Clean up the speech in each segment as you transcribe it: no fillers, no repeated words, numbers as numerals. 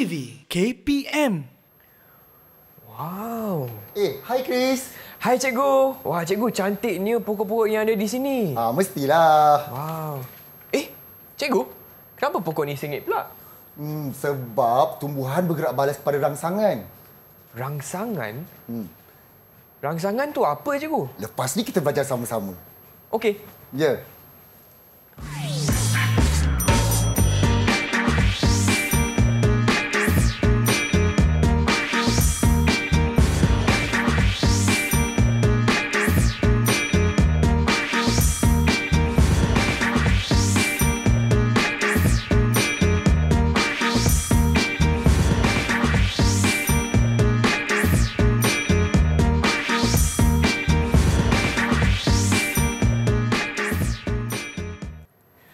TV KPM. Wow. Hai Chris. Hai cikgu. Wah, cikgu cantiknya pokok-pokok yang ada di sini. Mestilah. Wow. Cikgu, kenapa pokok ni sengit pula? Sebab tumbuhan bergerak balas kepada rangsangan. Rangsangan? Rangsangan tu apa, cikgu? Lepas ni kita belajar sama-sama. Okey. Ya.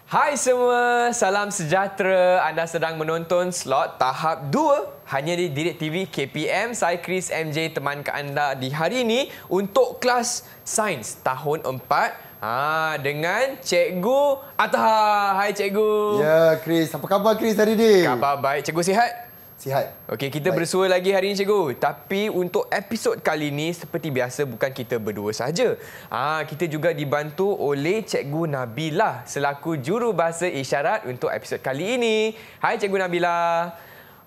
Hai semua, salam sejahtera. Anda sedang menonton slot tahap 2 hanya di Didik TV KPM. Saya Chris MJ, teman ke anda di hari ini untuk kelas Sains tahun 4 dengan Cikgu Atta. Hai Cikgu. Ya Chris, apa khabar Chris hari ni? Khabar baik, Cikgu sihat? Sihat. Okey, kita bersua lagi hari ini, Cikgu. Tapi untuk episod kali ini, seperti biasa, bukan kita berdua saja. Kita juga dibantu oleh Cikgu Nabila selaku jurubahasa isyarat untuk episod kali ini. Hai Cikgu Nabila.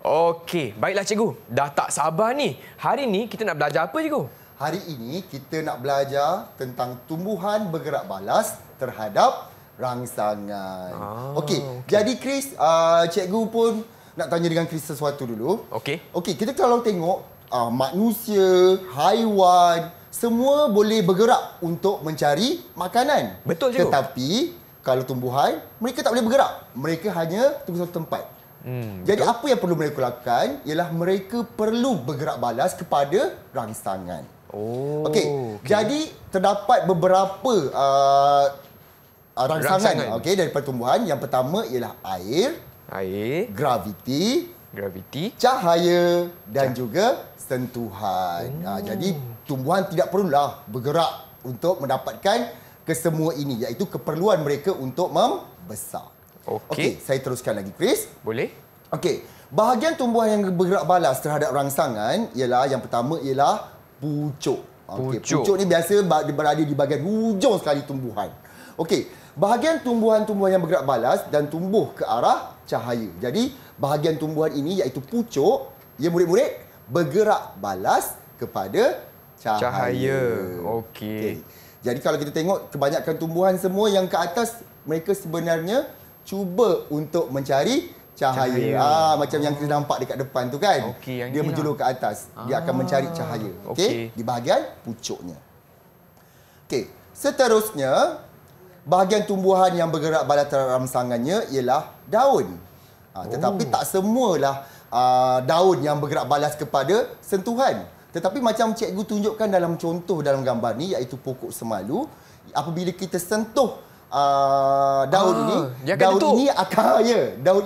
Okey, baiklah Cikgu. Dah tak sabar ni. Hari ni kita nak belajar apa, Cikgu? Hari ini kita nak belajar tentang tumbuhan bergerak balas terhadap rangsangan. Okey, jadi Chris, cikgu pun nak tanya dengan Chris sesuatu dulu. Okey, kita kalau tengok manusia, haiwan, semua boleh bergerak untuk mencari makanan. Betul, cikgu. Tetapi kalau tumbuhan, mereka tak boleh bergerak. Mereka hanya tunggu satu tempat. Jadi apa yang perlu mereka lakukan ialah mereka perlu bergerak balas kepada rangsangan. Okey, jadi terdapat beberapa rangsangan daripada tumbuhan. Yang pertama ialah air, graviti, cahaya dan juga sentuhan. Jadi tumbuhan tidak perlulah bergerak untuk mendapatkan kesemua ini, iaitu keperluan mereka untuk membesar. Okey, saya teruskan lagi Chris. Boleh. Okey, bahagian tumbuhan yang bergerak balas terhadap rangsangan ialah yang pertama ialah pucuk. Pucuk ni biasa berada di bahagian hujung sekali tumbuhan. Okey, bahagian tumbuhan-tumbuhan yang bergerak balas dan tumbuh ke arah cahaya. Jadi, bahagian tumbuhan ini iaitu pucuk, ya murid-murid, bergerak balas kepada cahaya. Okey. Jadi, kalau kita tengok kebanyakan tumbuhan semua yang ke atas, mereka sebenarnya cuba untuk mencari cahaya. Macam yang kita nampak dekat depan tu kan. Dia menjulur ke atas. Dia akan mencari cahaya. Okey, di bahagian pucuknya. Okey, seterusnya, bahagian tumbuhan yang bergerak balas terhadap rangsangannya ialah daun. Tetapi tak semualah daun yang bergerak balas kepada sentuhan. Tetapi macam cikgu tunjukkan dalam contoh dalam gambar ni, iaitu pokok semalu, apabila kita sentuh daun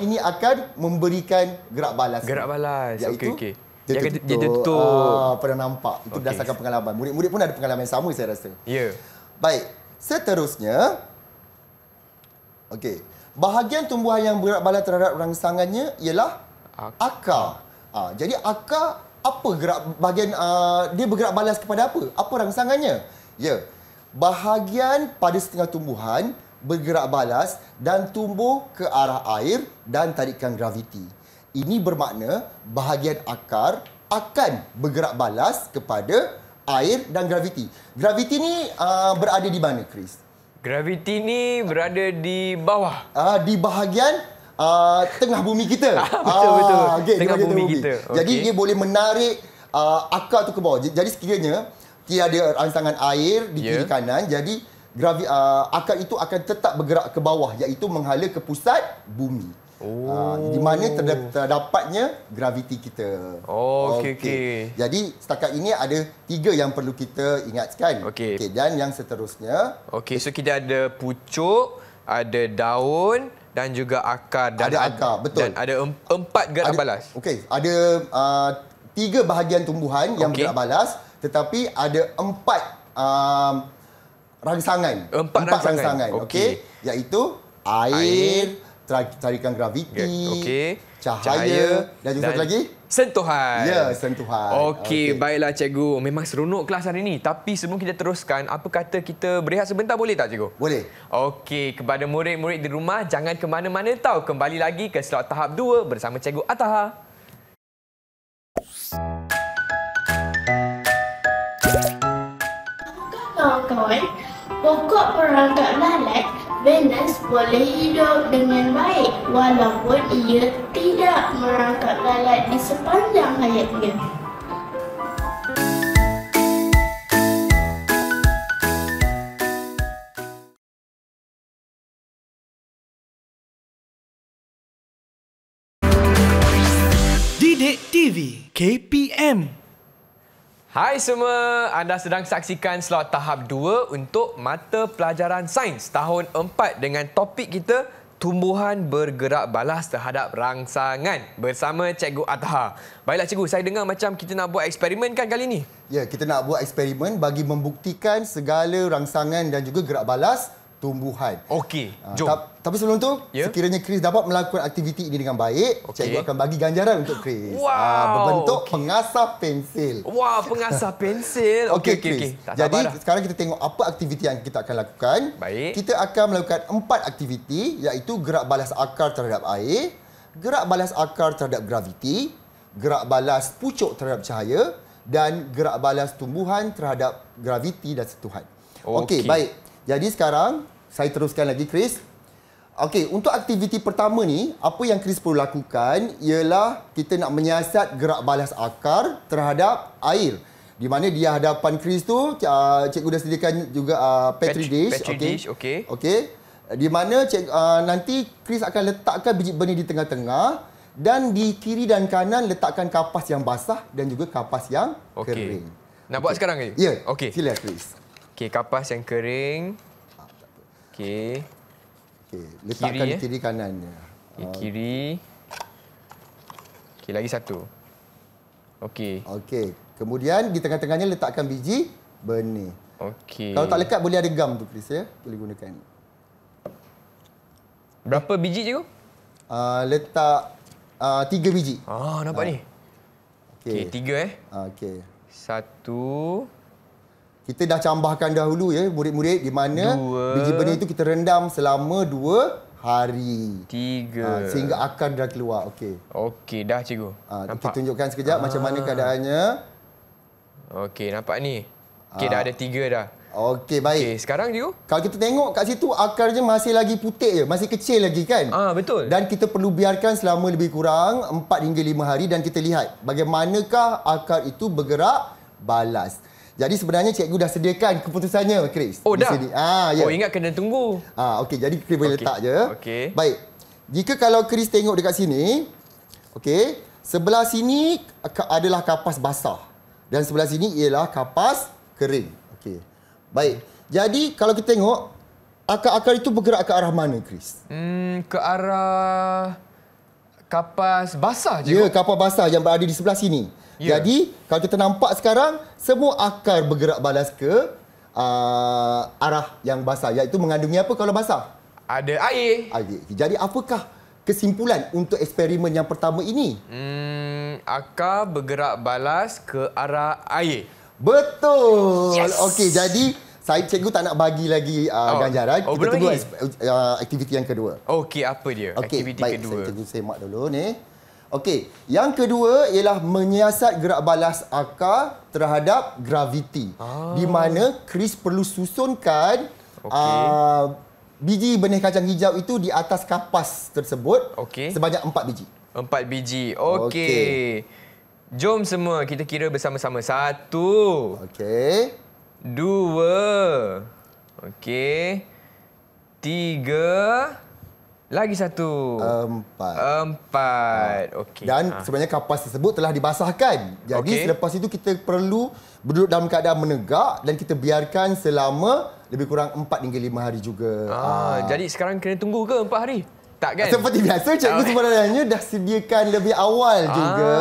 ini akan memberikan gerak balas. Gerak balas. Iaitu dia tutup. Pernah nampak. Itu berdasarkan pengalaman. Murid-murid pun ada pengalaman yang sama saya rasa. Ya. Baik. Seterusnya, bahagian tumbuhan yang bergerak balas terhadap rangsangannya ialah akar. Jadi akar apa bahagian dia bergerak balas kepada apa? Apa rangsangannya? Ya. Bahagian pada setengah tumbuhan bergerak balas dan tumbuh ke arah air dan tarikan graviti. Ini bermakna bahagian akar akan bergerak balas kepada air dan graviti. Graviti ni berada di mana, Chris? Graviti ni berada di bawah. Di bahagian tengah bumi kita. Betul. Tengah bumi kita. Jadi dia boleh menarik akar tu ke bawah. Jadi sekiranya tidak ada rangsangan air di kiri kanan, jadi akar itu akan tetap bergerak ke bawah, iaitu menghala ke pusat bumi. Di mana terdapatnya graviti kita. Okey. Jadi setakat ini ada 3 yang perlu kita ingatkan. Okey, dan yang seterusnya. Okey, so kita ada pucuk, ada daun dan juga akar. Dan ada akar, betul. Dan ada 4 gerak balas. Okey, ada 3 bahagian tumbuhan yang bergerak balas, tetapi ada 4 rangsangan. 4 rangsangan. Okey, iaitu air, tarikan graviti, Okey. cahaya dan juga satu lagi sentuhan. Ya, sentuhan. Okey, baiklah cikgu. Memang seronok kelas hari ini. Tapi sebelum kita teruskan, apa kata kita berehat sebentar boleh tak cikgu? Boleh. Okey, kepada murid-murid di rumah jangan ke mana-mana tahu. Kembali lagi ke slot tahap 2 bersama cikgu Ataha. Kawan-kawan, pokok perangkap lalat Venus boleh hidup dengan baik walaupun ia tidak merangkap lalat di sepanjang hayatnya. Didik TV KPM. Hai semua, anda sedang saksikan slot tahap 2 untuk mata pelajaran sains tahun 4 dengan topik kita tumbuhan bergerak balas terhadap rangsangan bersama Cikgu Ataha. Baiklah cikgu, saya dengar macam kita nak buat eksperimen kan kali ini? Ya, kita nak buat eksperimen bagi membuktikan segala rangsangan dan juga gerak balas tumbuhan. Okey, jom. Tapi sebelum tu, Ya? sekiranya Chris dapat melakukan aktiviti ini dengan baik, Okey. cikgu akan bagi ganjaran untuk Chris. Wow, berbentuk okey. pengasah pensil. Wah, pengasah pensil. Okey, Okey. Chris. Tak Jadi, sabar dah. sekarang kita tengok apa aktiviti yang kita akan lakukan. Baik. Kita akan melakukan 4 aktiviti, iaitu gerak balas akar terhadap air, gerak balas akar terhadap graviti, gerak balas pucuk terhadap cahaya dan gerak balas tumbuhan terhadap graviti dan sentuhan. Okey, Okey. baik. Jadi sekarang saya teruskan lagi, Chris. Okey, untuk aktiviti pertama ni, apa yang Chris perlu lakukan ialah kita nak menyiasat gerak balas akar terhadap air. Di mana di hadapan Chris tu, cikgu dah sediakan juga petri dish. Petri dish, okey. Okey. Di mana nanti Chris akan letakkan biji benih di tengah-tengah dan di kiri dan kanan letakkan kapas yang basah dan juga kapas yang kering. Nak buat sekarang ke? Ya. Okey. Sila, Chris. Okey, kapas yang kering. Okey. Okey, letakkan Kiri, kiri kanannya. Okey, kiri. Okey, lagi satu. Okey. Okey. Kemudian di tengah-tengahnya letakkan biji benih. Okey. Kalau tak lekat boleh ada gam tu, Chris, ya. Boleh gunakan. Berapa biji cikgu? Letak 3 biji. Nampak ni. Okey, 3 Okey. 1. Kita dah cambahkan dahulu ya murid-murid di mana 2. biji benih itu kita rendam selama 2 hari. 3. Sehingga akar dah keluar. Okey. Okey, dah cikgu. Kita Nampak? tunjukkan sekejap macam mana keadaannya. Okey, nampak ni. Okey, dah ada 3 dah. Okey, baik. Okey, sekarang cikgu? Kalau kita tengok kat situ akarnya masih lagi putih je, masih kecil lagi kan? Betul. Dan kita perlu biarkan selama lebih kurang 4 hingga 5 hari dan kita lihat bagaimanakah akar itu bergerak balas. Jadi sebenarnya cikgu dah sediakan keputusannya, Chris. Oh, di dah? sini. Ya. Oh, ingat kena tunggu. Okey, jadi Chris boleh letak je. Okey. Baik. Jika kalau Chris tengok dekat sini, okey, sebelah sini adalah kapas basah dan sebelah sini ialah kapas kering. Okey. Baik. Jadi kalau kita tengok akar-akar itu bergerak ke arah mana, Chris? Ke arah kapas basah je. Ya, kapas basah yang berada di sebelah sini. Ya. Jadi, kalau kita nampak sekarang, semua akar bergerak balas ke arah yang basah. Iaitu mengandungi apa kalau basah? Ada air. Jadi, apakah kesimpulan untuk eksperimen yang pertama ini? Akar bergerak balas ke arah air. Betul! Yes! Okey, jadi cikgu tak nak bagi lagi ganjaran. Kita belum tunggu lagi? aktiviti yang kedua. Okey, apa dia? Okey, Aktiviti baik. kedua. Cikgu semak dulu ni. Okey, yang kedua ialah menyiasat gerak balas akar terhadap graviti. Di mana Chris perlu susunkan biji benih kacang hijau itu di atas kapas tersebut sebanyak 4 biji. 4 biji. Okey. Jom semua kita kira bersama-sama. 1. Okey. 2. Okey. 3. Lagi 1. 4. Okey. Dan sebenarnya kapas tersebut telah dibasahkan. Jadi selepas itu kita perlu duduk dalam keadaan menegak dan kita biarkan selama lebih kurang 4 hingga 5 hari juga. Jadi sekarang kena tunggu ke 4 hari? Tak kan? Seperti biasa, cikgu sebenarnya dah sediakan lebih awal juga.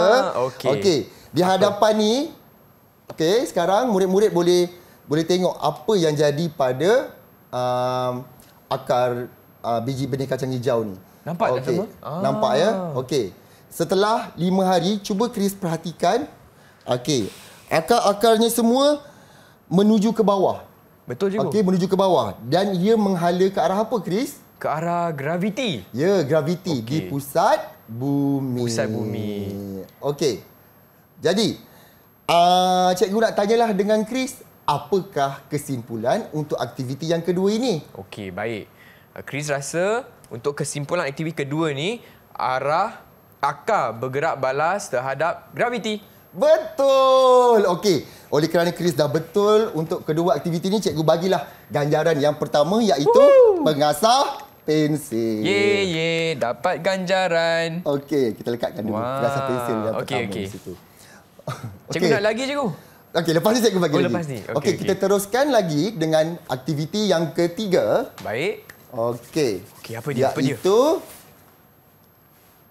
Okey. Di hadapan ni, sekarang murid-murid boleh tengok apa yang jadi pada akar biji benih kacang hijau ni. Nampak dah semua? Nampak ya? Okey. Setelah 5 hari, cuba Chris perhatikan. Okey. Akar-akarnya semua menuju ke bawah. Betul cikgu. Okey, menuju ke bawah. Dan ia menghala ke arah apa, Chris? Ke arah graviti. Ya, graviti. Di pusat bumi. Pusat bumi. Okey. Jadi, cikgu nak tanyalah dengan Chris, apakah kesimpulan untuk aktiviti yang kedua ini? Okey, baik. Chris rasa untuk kesimpulan aktiviti kedua ni, akar bergerak balas terhadap graviti. Betul! Okey. Oleh kerana Chris dah betul untuk kedua aktiviti ni, cikgu bagilah ganjaran yang pertama iaitu pengasah pensil. Ye, dapat ganjaran. Okey, kita lekatkan dulu pengasah pensil yang pertama di situ. Cikgu nak lagi cikgu? Okey, lepas ni cikgu bagi lagi. Lepas ni. Okey, kita teruskan lagi dengan aktiviti yang ketiga. Baik. Okey. Okey, apa dia? Iaitu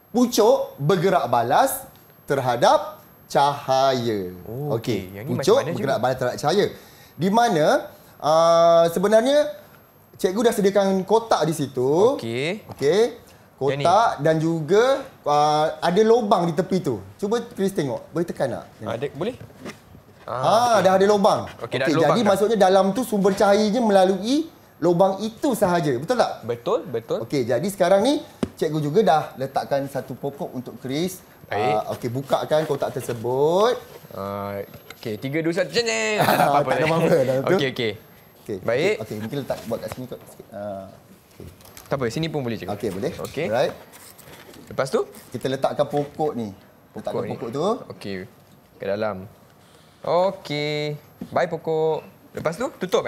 pucuk bergerak balas terhadap cahaya. Okey. Yang ni pucuk macam mana, bergerak balas terhadap cahaya. Di mana sebenarnya cikgu dah sediakan kotak di situ. Okey. Kotak dan juga ada lubang di tepi tu. Cuba Chris tengok. Boleh tekan tak? Ada, boleh? Dah ada lubang. Okey, dah ada lubang jadi dah. maksudnya dalam tu sumber cahayanya melalui lubang itu sahaja. Betul tak? Betul. Okey, jadi sekarang ni cikgu juga dah letakkan satu pokok untuk Chris. Baik. Okey, bukakan kotak tersebut. Okey, 3, 2, 1. Jeng. Tak ada apa-apa. Tak ada apa-apa. Okey. Baik. Okey, mungkin letak buat kat sini kot sikit. Tak apa, sini pun boleh cikgu. Okey, boleh. Okey. Alright. Lepas tu? Kita letakkan pokok ni. Letakkan pokok tu. Okey. Ke dalam. Okey. Bye pokok. Lepas tu tutup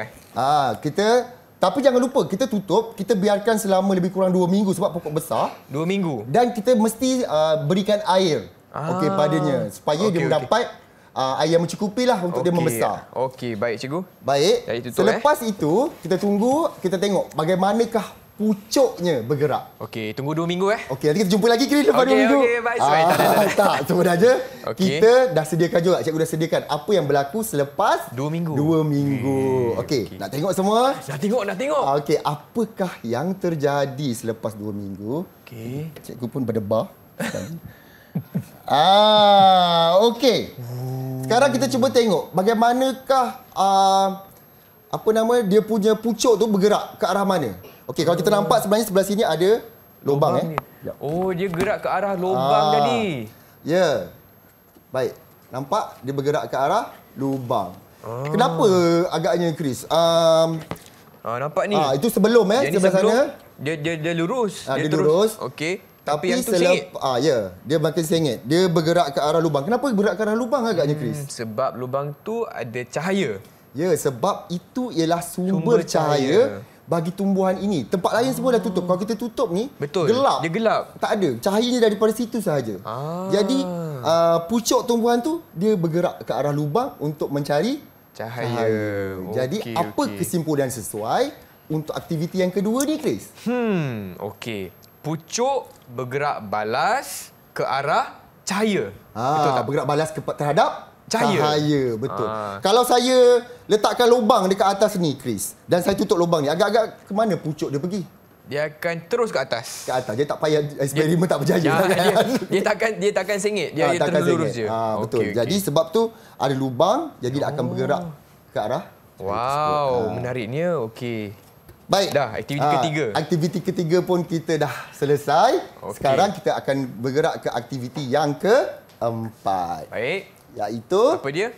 Tapi jangan lupa kita tutup, kita biarkan selama lebih kurang 2 minggu sebab pokok besar. 2 minggu. Dan kita mesti berikan air padanya supaya dia mendapat air yang mencukupilah untuk dia membesar. Okey, baik cikgu. Baik. Jadi tutup, Selepas itu kita tunggu, kita tengok bagaimanakah pucuknya bergerak. Okey, tunggu 2 minggu Okey, nanti kita jumpa lagi Chris lepas 2 minggu. Okey, baik. Tak, sebenarnya kita dah sediakan juga, cikgu dah sediakan apa yang berlaku selepas 2 minggu. 2 minggu. Okey, nak tengok semua? Nak tengok. Okey, apakah yang terjadi selepas 2 minggu? Okey. Cikgu pun berdebar. Okey. Sekarang kita cuba tengok bagaimanakah dia punya pucuk tu bergerak ke arah mana? Okey, kalau kita nampak sebenarnya sebelah sini ada lubang Oh, dia gerak ke arah lubang tadi. Ya. Baik. Nampak dia bergerak ke arah lubang. Kenapa agaknya Chris? Nampak ni. Itu sebelum sebelah sana. Dia lurus. Dia lurus. Okey. Tapi yang tu sengit. Dia makin sengit. Dia bergerak ke arah lubang. Kenapa bergerak ke arah lubang agaknya Chris? Sebab lubang tu ada cahaya. Ya, sebab itu ialah sumber cahaya bagi tumbuhan ini. Tempat lain semua dah tutup. Kalau kita tutup ni, gelap. Dia gelap. Tak ada. Cahayanya daripada situ sahaja. Jadi, pucuk tumbuhan tu, dia bergerak ke arah lubang untuk mencari cahaya. Jadi, apa kesimpulan sesuai untuk aktiviti yang kedua ni, Chris? Okey. Pucuk bergerak balas ke arah cahaya. Betul tak? Bergerak balas terhadap cahaya. Betul. Kalau saya letakkan lubang dekat atas ni, Chris, dan saya tutup lubang ni, agak-agak ke mana pucuk dia pergi? Dia akan terus ke atas. Ke atas. Dia tak payah eksperimen tak berjaya. Dia takkan sengit. Dia terus lurus je. Betul. Jadi sebab tu ada lubang, jadi dia akan bergerak ke arah. Wow, menariknya. Okey. Baik. Dah, aktiviti ketiga. Aktiviti ketiga pun kita dah selesai. Sekarang kita akan bergerak ke aktiviti yang keempat. Baik. Iaitu apa dia?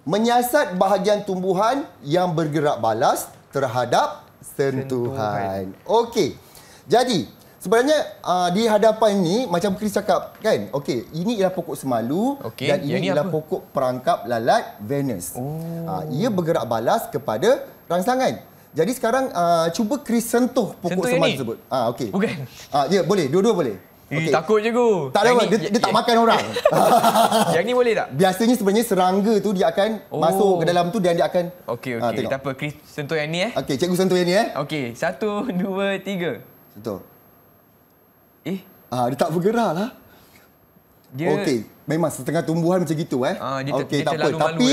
Menyiasat bahagian tumbuhan yang bergerak balas terhadap sentuhan. Okey. Jadi, sebenarnya di hadapan ini macam Chris cakap kan. Okey, ini ialah pokok semalu dan ini ialah pokok perangkap lalat Venus. Ia bergerak balas kepada rangsangan. Jadi sekarang cuba Chris sentuh pokok semalu tersebut. Okey. Bukan. Ya, boleh. Dua-dua boleh. Okay. Takut je ku. Tak ada, dia tak makan orang. Yang ni boleh tak? Biasanya sebenarnya serangga tu dia akan masuk ke dalam tu dan dia akan... Okey. Tak apa, Chris sentuh yang ni Okey, cikgu sentuh yang ni Okey, 1, 2, 3. Sentuh. Dia tak bergerak lah. Okey, memang setengah tumbuhan macam gitu Okey, tak apa. Tapi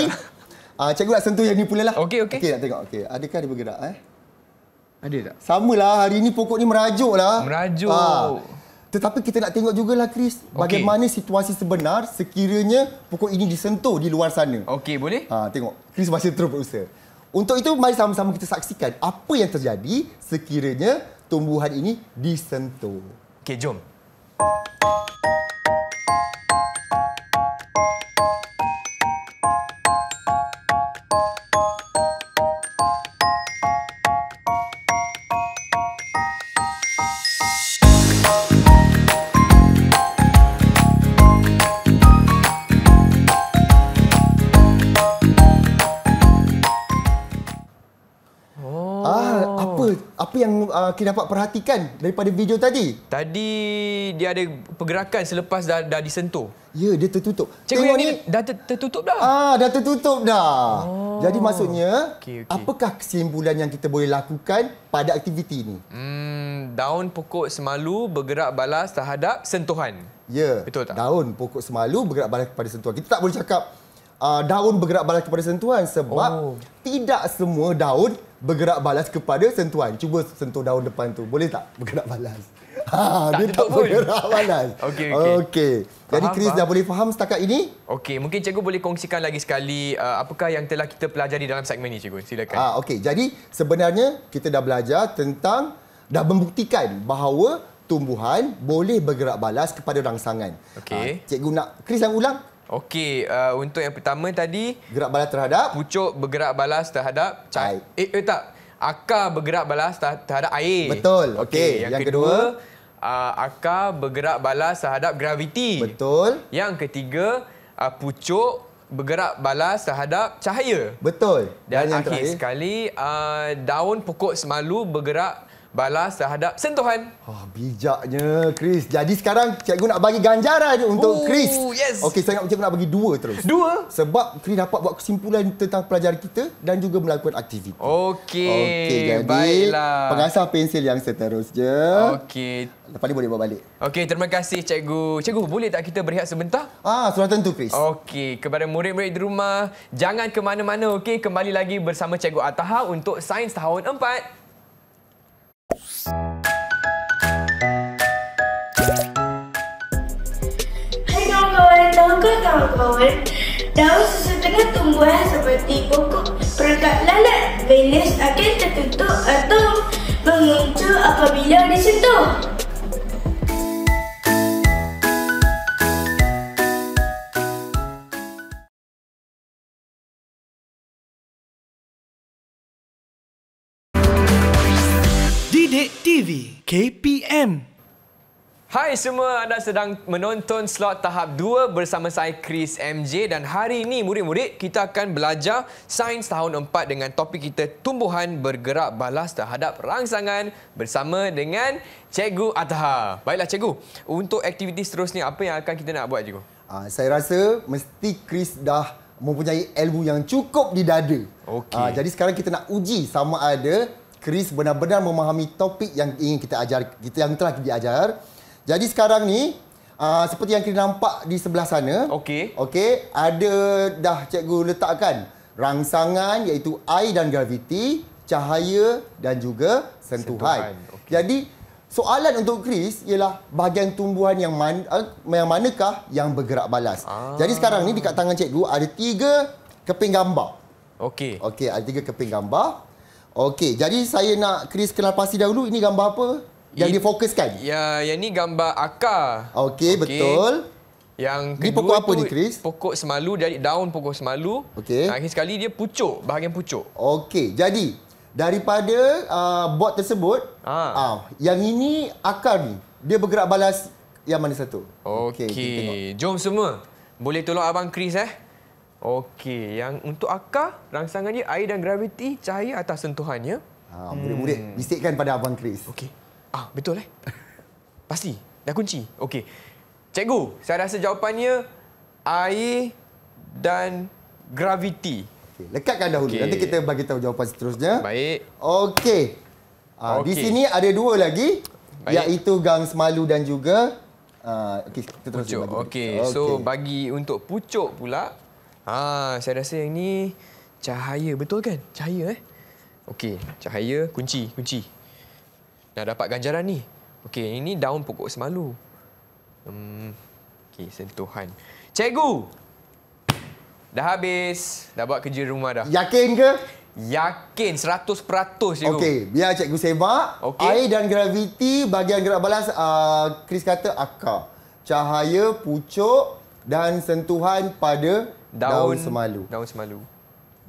cikgu nak sentuh yang ni pula lah. Okey. Okey, nak tengok. Okey, adakah dia bergerak Ada tak? Samalah, hari ni pokok ni merajuk lah. Merajuk. Tetapi kita nak tengok jugalah, Chris, bagaimana situasi sebenar sekiranya pokok ini disentuh di luar sana. Okey, boleh? Tengok, Chris masih terus berusaha. Untuk itu, mari sama-sama kita saksikan apa yang terjadi sekiranya tumbuhan ini disentuh. Okey, jom. Apa yang kita dapat perhatikan daripada video tadi? Tadi dia ada pergerakan selepas dah disentuh. Ya, dia tertutup. Cikgu, tengok yang ni dah tertutup dah? Dah tertutup dah. Jadi maksudnya, okey. apakah kesimpulan yang kita boleh lakukan pada aktiviti ini? Daun pokok semalu bergerak balas terhadap sentuhan. Ya, betul tak? Daun pokok semalu bergerak balas kepada sentuhan. Kita tak boleh cakap daun bergerak balas kepada sentuhan sebab tidak semua daun bergerak balas kepada sentuhan. Cuba sentuh daun depan tu. Boleh tak bergerak balas? Dia tak bergerak balas. Okey. Jadi Chris dah boleh faham setakat ini? Okey, mungkin cikgu boleh kongsikan lagi sekali apakah yang telah kita pelajari dalam segmen ini, cikgu. Silakan. Okey, jadi sebenarnya kita dah belajar tentang, dah membuktikan bahawa tumbuhan boleh bergerak balas kepada rangsangan. Okey. Cikgu nak Chris yang ulang? Okey, untuk yang pertama tadi, gerak balas terhadap pucuk bergerak balas terhadap air. Tak. Akar bergerak balas terhadap air. Betul. Okey. Yang kedua, akar bergerak balas terhadap graviti. Betul. Yang ketiga, pucuk bergerak balas terhadap cahaya. Betul. Dan yang akhir sekali, daun pokok semalu bergerak balas terhadap sentuhan. Bijaknya, Chris. Jadi sekarang cikgu nak bagi ganjaran untuk Chris. Yes. Okey, saya nak cikgu nak bagi 2 terus. 2? Sebab Chris dapat buat kesimpulan tentang pelajaran kita dan juga melakukan aktiviti. Okey, jadi baiklah. Pengasah pensil yang seterusnya. Okey. Lepas ni boleh bawa balik. Okey, terima kasih cikgu. Cikgu, boleh tak kita berehat sebentar? Sudah tentu, Chris. Okey, kepada murid-murid di rumah, jangan ke mana-mana, okey? Kembali lagi bersama Cikgu Ataha untuk Sains Tahun 4. Hai kawan-kawan, tahukah kawan-kawan, daun sesetengah tumbuhan seperti pokok perangkap lalat Venus akan tertutup atau menguncur apabila disentuh. Didik TV KPM. Hai semua, anda sedang menonton slot tahap 2 bersama saya Chris MJ dan hari ini murid-murid kita akan belajar Sains Tahun 4 dengan topik kita tumbuhan bergerak balas terhadap rangsangan bersama dengan Cikgu Ataha. Baiklah cikgu, untuk aktiviti seterusnya apa yang akan kita nak buat cikgu? Saya rasa mesti Chris dah mempunyai ilmu yang cukup di dada. Okey. Jadi sekarang kita nak uji sama ada Chris benar-benar memahami topik yang ingin kita ajar, yang telah diajar. Jadi sekarang ni seperti yang kita nampak di sebelah sana. Okey. Ada dah cikgu letakkan rangsangan iaitu air dan graviti, cahaya dan juga sentuhan. Jadi soalan untuk Chris ialah bahagian tumbuhan yang manakah yang bergerak balas. Jadi sekarang ni dekat tangan cikgu ada 3 keping gambar. Okey. Ada 3 keping gambar. Jadi saya nak Chris kenal pasti dahulu ini gambar apa yang difokuskan. Ya, yang ni gambar akar. Betul. Yang kedua ni pokok apa ni, Chris? Pokok semalu, dari daun pokok semalu. Akhir sekali dia pucuk, bahagian pucuk. Jadi daripada bot tersebut, yang ini akar ni, dia bergerak balas yang mana satu? Okey. Jom semua. Boleh tolong abang Chris Okey, yang untuk akar, rangsangan dia air dan graviti, cahaya atas sentuhannya. Murid-murid, bisikkan pada abang Chris. Okey. Betul Pasti, dah kunci. Okey. Cikgu, saya rasa jawapannya air dan graviti. Lekatkan dahulu, nanti kita bagi tahu jawapan seterusnya. Baik. Di sini ada 2 lagi, iaitu gang semalu dan juga kita terus pucuk. So bagi untuk pucuk pula, saya rasa yang ni cahaya, betul kan? Cahaya Okey, cahaya kunci. Dah dapat ganjaran ni. Okey, ini daun pokok semalu. Okey, sentuhan. Cikgu! Dah habis. Dah buat kerja rumah dah. Yakin ke? Yakin 100% cikgu. Okey, biar cikgu sebak. Okey. Air dan graviti, bahagian gerak balas, Chris kata akar. Cahaya, pucuk dan sentuhan pada daun semalu. Daun semalu.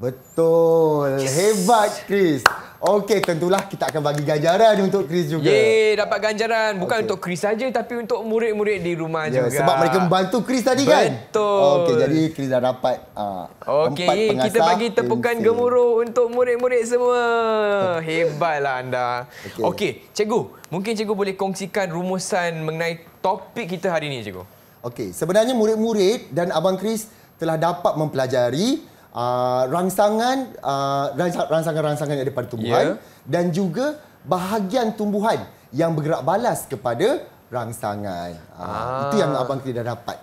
Betul. Yes. Hebat, Chris. Okey, tentulah kita akan bagi ganjaran untuk Chris juga. Yeay, dapat ganjaran. Bukan untuk Chris saja, tapi untuk murid-murid di rumah juga. Sebab mereka membantu Chris tadi kan? Betul. Okey, jadi Chris dah dapat 4 pengasah. Kita bagi tepukan gemuruh untuk murid-murid semua. Hebatlah anda. Okey, cikgu. Mungkin cikgu boleh kongsikan rumusan mengenai topik kita hari ini, cikgu. Okey, sebenarnya murid-murid dan Abang Chris telah dapat mempelajari rangsangan-rangsangan yang ada pada tumbuhan dan juga bahagian tumbuhan yang bergerak balas kepada rangsangan. Itu yang Abang Chris dah dapat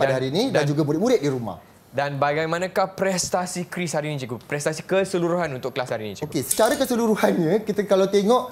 pada hari ini dan juga murid-murid di rumah. Dan bagaimanakah prestasi Chris hari ini, cikgu? Prestasi keseluruhan untuk kelas hari ini, cikgu. Okey, secara keseluruhannya kita kalau tengok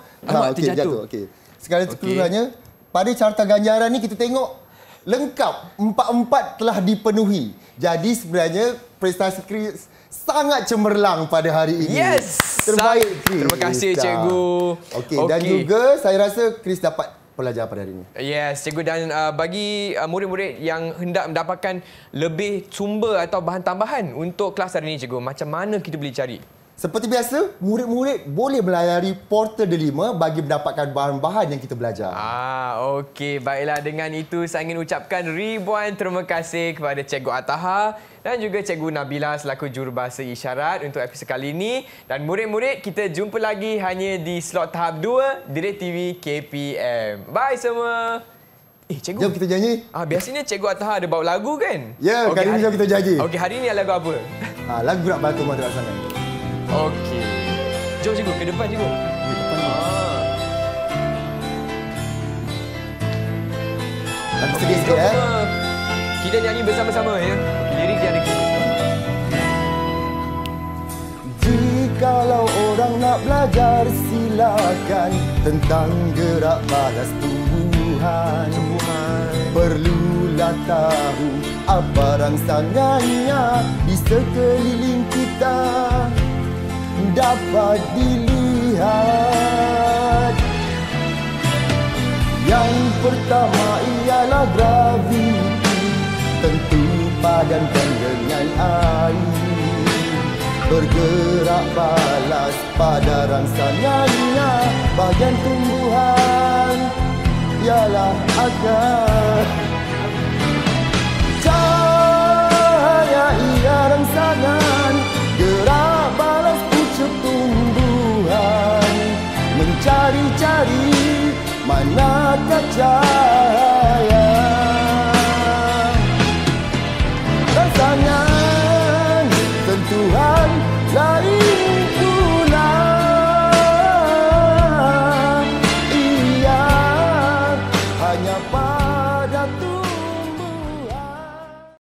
terjatuh. Okey. Secara keseluruhannya pada carta ganjaran ni kita tengok lengkap, 4-4 telah dipenuhi. Jadi sebenarnya prestasi Chris sangat cemerlang pada hari ini. Yes! Terbaik, Chris. Terima kasih, cikgu. Okey, dan juga saya rasa Chris dapat pelajar pada hari ini. Yes, cikgu. Dan bagi murid-murid yang hendak mendapatkan lebih sumber atau bahan tambahan untuk kelas hari ini, cikgu, macam mana kita boleh cari? Seperti biasa, murid-murid boleh melayari portal Delima bagi mendapatkan bahan-bahan yang kita belajar. Okey. Baiklah, dengan itu saya ingin ucapkan ribuan terima kasih kepada Cikgu Ataha dan juga Cikgu Nabila selaku jurubahasa isyarat untuk episod kali ini. Dan murid-murid, kita jumpa lagi hanya di slot tahap 2 DirecTV KPM. Bye semua. Cikgu. Jom kita janji. Biasanya Cikgu Ataha ada bawa lagu kan? Ya, kali ini jom kita janji. Okey, hari ini lagu apa? Lagu Gerak Batu Madrasah. Okey. Jom cikgu, ke depan cikgu. Ke depan. Sedih sikit Kita nyanyi bersama-sama ya. Lirik yang ada kita. Jikalau orang nak belajar silakan tentang gerak balas tumbuhan. Perlulah tahu apa rangsangannya di sekeliling kita dapat dilihat. Yang pertama ialah graviti, tentu padankan dengan air. Bergerak balas pada rangsangannya, bahagian tumbuhan ialah akar. Cahaya ia rangsangan, gerak balas pucuk tumbuhan, mencari-cari manakah cahaya